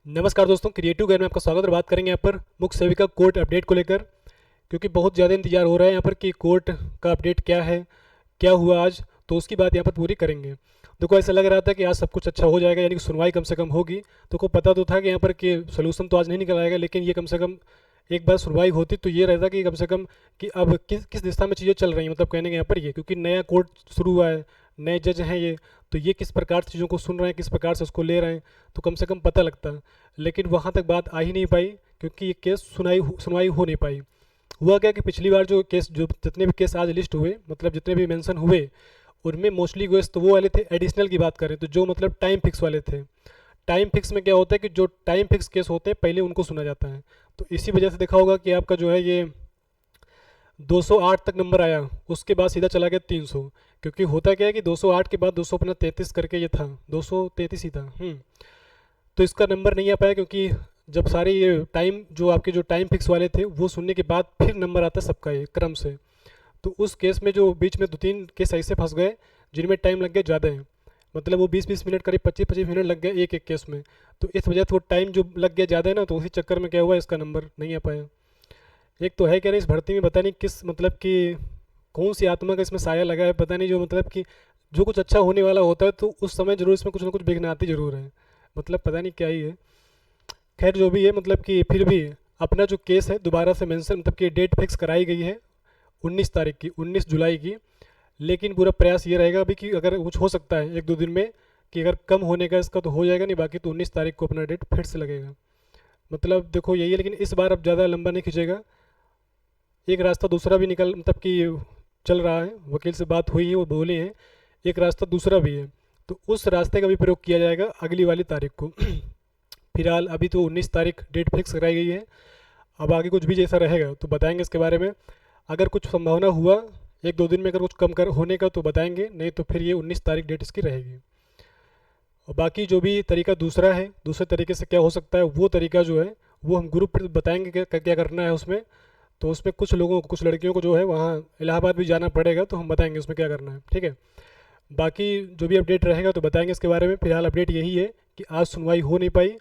नमस्कार दोस्तों, creative game में आपका स्वागत है। बात करेंगे यहाँ पर मुख्य सेविका कोर्ट अपडेट को लेकर, क्योंकि बहुत ज़्यादा इंतजार हो रहा है यहाँ पर कि कोर्ट का अपडेट क्या है, क्या हुआ आज, तो उसकी बात यहाँ पर पूरी करेंगे। देखो, ऐसा लग रहा था कि आज सब कुछ अच्छा हो जाएगा, यानी कि सुनवाई कम से कम होगी। तो को पता तो था कि यहाँ पर कि सोल्यूशन तो आज नहीं निकल आएगा, लेकिन ये कम से कम एक बार सुनवाई होती तो ये रहता कि कम से कम कि अब किस किस दिशा में चीज़ें चल रही हैं, मतलब कहने के यहाँ पर ये, क्योंकि नया कोर्ट शुरू हुआ है, नए जज हैं ये, तो ये किस प्रकार से चीज़ों को सुन रहे हैं, किस प्रकार से उसको ले रहे हैं, तो कम से कम पता लगता है। लेकिन वहाँ तक बात आ ही नहीं पाई, क्योंकि ये केस सुनवाई हो नहीं पाई। हुआ क्या कि पिछली बार जो केस, जो जितने भी केस आज लिस्ट हुए, मतलब जितने भी मेंशन हुए, उनमें मोस्टली केस तो वो वाले थे एडिशनल की बात करें तो, जो मतलब टाइम फिक्स वाले थे। टाइम फिक्स में क्या होता है कि जो टाइम फिक्स केस होते हैं पहले उनको सुना जाता है। तो इसी वजह से देखा होगा कि आपका जो है ये 208 तक नंबर आया, उसके बाद सीधा चला गया 300। क्योंकि होता क्या है कि 208 के बाद 233 करके ये था, 233 ही था। तो इसका नंबर नहीं आ पाया, क्योंकि जब सारे ये टाइम जो आपके जो टाइम फिक्स वाले थे वो सुनने के बाद फिर नंबर आता है सबका ये क्रम से। तो उस केस में जो बीच में 2-3 केस ऐसे फंस गए जिनमें टाइम लग गया ज़्यादा है, मतलब वो 20-20 मिनट करीब 25-25 मिनट लग गए एक एक केस में। तो इस वजह से वो टाइम जो लग गया ज़्यादा है ना, तो उसी चक्कर में क्या हुआ, इसका नंबर नहीं आ पाया। एक तो है क्या नहीं, इस भर्ती में पता नहीं किस मतलब कि कौन सी आत्मा का इसमें साया लगा है, पता नहीं, जो मतलब कि जो कुछ अच्छा होने वाला होता है तो उस समय जरूर इसमें कुछ ना कुछ विघ्न आती जरूर है। मतलब पता नहीं क्या ही है। खैर जो भी है, मतलब कि फिर भी अपना जो केस है दोबारा से मेंशन, मतलब कि डेट फिक्स कराई गई है 19 तारीख की, 19 जुलाई की। लेकिन पूरा प्रयास ये रहेगा अभी कि अगर कुछ हो सकता है 1-2 दिन में, कि अगर कम होने का इसका तो हो जाएगा, नहीं बाकी तो 19 तारीख को अपना डेट फिर से लगेगा। मतलब देखो यही है, लेकिन इस बार अब ज़्यादा लंबा नहीं खींचेगा। एक रास्ता दूसरा भी निकल, मतलब कि चल रहा है, वकील से बात हुई है, वो बोले हैं एक रास्ता दूसरा भी है, तो उस रास्ते का भी प्रयोग किया जाएगा अगली वाली तारीख को। फिलहाल अभी तो 19 तारीख डेट फिक्स कराई गई है। अब आगे कुछ भी जैसा रहेगा तो बताएंगे इसके बारे में। अगर कुछ संभावना हुआ 1-2 दिन में अगर कुछ कम कर होने का तो बताएंगे, नहीं तो फिर ये 19 तारीख डेट इसकी रहेगी। और बाकी जो भी तरीका दूसरा है, दूसरे तरीके से क्या हो सकता है, वो तरीका जो है वो हम ग्रुप पर बताएंगे क्या क्या करना है उसमें। तो उसमें कुछ लोगों को, कुछ लड़कियों को जो है वहाँ इलाहाबाद भी जाना पड़ेगा, तो हम बताएंगे उसमें क्या करना है, ठीक है। बाकी जो भी अपडेट रहेगा तो बताएंगे इसके बारे में। फिलहाल अपडेट यही है कि आज सुनवाई हो नहीं पाई,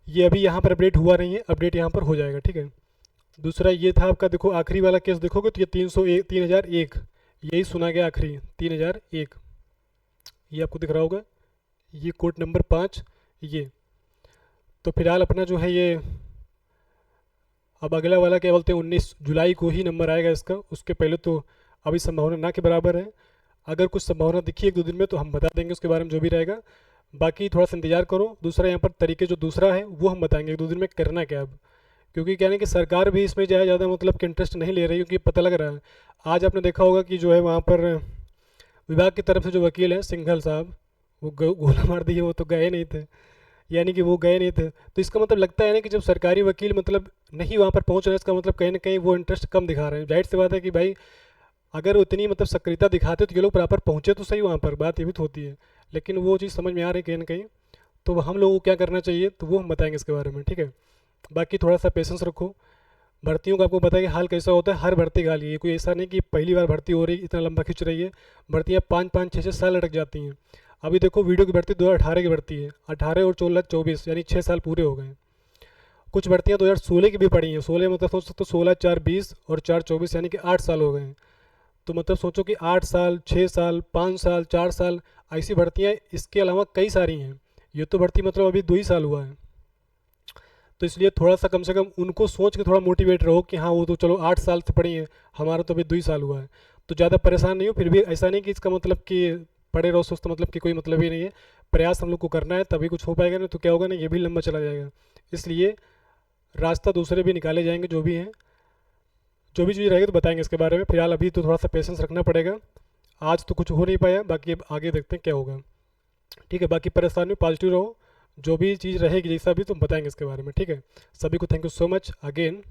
ये अभी यहाँ पर अपडेट हुआ नहीं है, अपडेट यहाँ पर हो जाएगा, ठीक है। दूसरा ये था आपका, देखो आखिरी वाला केस देखोगे तो ये 301 यही सुना गया आखिरी, 3001, ये आपको दिख रहा होगा, ये कोर्ट नंबर 5 ये। तो फिलहाल अपना जो है ये अब अगला वाला क्या बोलते हैं 19 जुलाई को ही नंबर आएगा इसका, उसके पहले तो अभी संभावना ना के बराबर है। अगर कुछ संभावना दिखी 1-2 दिन में तो हम बता देंगे उसके बारे में जो भी रहेगा। बाकी थोड़ा सा इंतजार करो, दूसरा यहाँ पर तरीके जो दूसरा है वो हम बताएंगे 1-2 दिन में करना क्या अब। क्योंकि क्या है कि सरकार भी इसमें ज़्यादा मतलब कि इंटरेस्ट नहीं ले रही, क्योंकि पता लग रहा है। आज आपने देखा होगा कि जो है वहाँ पर विभाग की तरफ से जो वकील हैं सिंघल साहब, वो गोला मार दिए, वो तो गए नहीं थे, यानी कि वो गए नहीं थे। तो इसका मतलब लगता है ना कि जब सरकारी वकील मतलब नहीं वहाँ पर पहुँच रहे हैं, इसका मतलब कहीं ना कहीं वो इंटरेस्ट कम दिखा रहे हैं। जाहिर सी बात है कि भाई अगर उतनी मतलब सक्रियता दिखाते तो ये लोग प्रॉपर पहुँचे तो सही वहाँ पर, बात ये भी तो होती है। लेकिन वो चीज़ समझ में आ रही है कहीं ना कहीं। तो हम लोगों को क्या करना चाहिए तो वो हम बताएंगे इसके बारे में, ठीक है। बाकी थोड़ा सा पेशेंस रखो। भर्तियों का आपको पता है कि हाल कैसा होता है, हर भर्ती का हाल ये, कोई ऐसा नहीं कि पहली बार भर्ती हो रही इतना लंबा खींच रही है। भर्तियाँ 5-5 6-6 साल लटक जाती हैं। अभी देखो वीडियो की भर्ती 2018 की भर्ती है, 18 और 16 यानी 6 साल पूरे हो गए। कुछ भर्तियाँ 2016 की भी पड़ी हैं, 16 मतलब सोच सकते हो 16-4-20 और 4-24 यानी कि 8 साल हो गए हैं। तो मतलब सोचो कि 8 साल, 6 साल, 5 साल, 4 साल, ऐसी भर्तियाँ इसके अलावा कई सारी हैं। ये तो भर्ती मतलब अभी 2 ही साल हुआ है। तो इसलिए थोड़ा सा कम से कम उनको सोच के थोड़ा मोटिवेट रहो कि हाँ वो तो चलो 8 साल से पढ़ी है, हमारा तो अभी 2 ही साल हुआ है। तो ज़्यादा परेशान नहीं हो। फिर भी ऐसा नहीं कि इसका मतलब कि पढ़े रहो सुस्त, मतलब कि कोई मतलब ही नहीं है। प्रयास हम लोग को करना है तभी कुछ हो पाएगा, नहीं तो क्या होगा ना, ये भी लंबा चला जाएगा। इसलिए रास्ता दूसरे भी निकाले जाएंगे, जो भी हैं, जो भी चीज़ रहेगी तो बताएंगे इसके बारे में। फिलहाल अभी तो थोड़ा सा पेशेंस रखना पड़ेगा। आज तो कुछ हो नहीं पाया, बाकी अब आगे देखते हैं क्या होगा, ठीक है। बाकी परेशानी पॉजिटिव रहो, जो भी चीज़ रहेगी जैसा भी तो बताएंगे इसके बारे में, ठीक है। सभी को thank you so much again.